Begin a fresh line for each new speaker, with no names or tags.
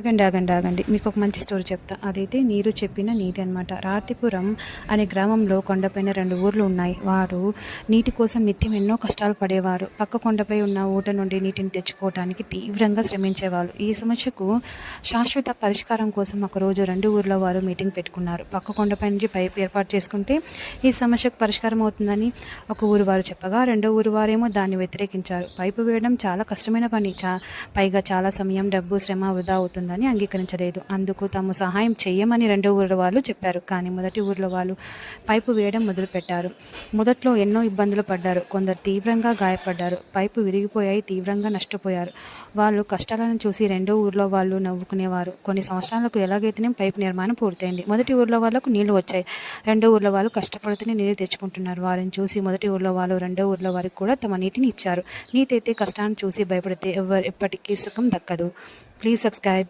ఆగండి. మీకు ఒక మంచి స్టోరీ చెప్తా. అదైతే నీరు చెప్పిన నీతి అనమాట. రాతిపురం అనే గ్రామంలో కొండపైన 2 ఊర్లు ఉన్నాయి. వారు నీటి కోసం నిత్యం ఎన్నో కష్టాలు పడేవారు. పక్క కొండపై ఉన్న ఊట నుండి నీటిని తెచ్చుకోవడానికి తీవ్రంగా శ్రమించేవాళ్ళు. ఈ సమస్యకు శాశ్వత పరిష్కారం కోసం ఒకరోజు 2 ఊర్ల వారు మీటింగ్ పెట్టుకున్నారు. పక్క కొండపై నుంచి పైపు ఏర్పాటు చేసుకుంటే ఈ సమస్యకు పరిష్కారం అవుతుందని ఒక ఊరు వారు చెప్పగా, రెండో ఊరు వారేమో దాన్ని వ్యతిరేకించారు. పైపు వేయడం చాలా కష్టమైన పని, పైగా చాలా సమయం, డబ్బు, శ్రమ వృధా అవుతుందని అంగీకరించలేదు. అందుకు తాము సహాయం చెయ్యమని రెండో ఊరు వాళ్ళు చెప్పారు. కానీ మొదటి ఊర్లో వాళ్ళు పైపు వేయడం మొదలుపెట్టారు. మొదట్లో ఎన్నో ఇబ్బందులు పడ్డారు. కొందరు తీవ్రంగా గాయపడ్డారు. పైపు విరిగిపోయాయి, తీవ్రంగా నష్టపోయారు. వాళ్ళు కష్టాలను చూసి రెండో ఊర్లో వాళ్ళు నవ్వుకునేవారు. కొన్ని సంవత్సరాలకు ఎలాగైతేనే పైపు నిర్మాణం పూర్తయింది. మొదటి ఊర్లో వాళ్ళకు నీళ్లు వచ్చాయి. రెండో ఊర్లో వాళ్ళు కష్టపడుతూనే నీళ్లు తెచ్చుకుంటున్నారు. వారిని చూసి మొదటి ఊర్లో వాళ్ళు రెండో ఊర్లో వారికి కూడా తమ నీటిని ఇచ్చారు. నీతి అయితే కష్టాన్ని చూసి భయపడితే ఎప్పటికీ సుఖం దక్కదు. Please subscribe.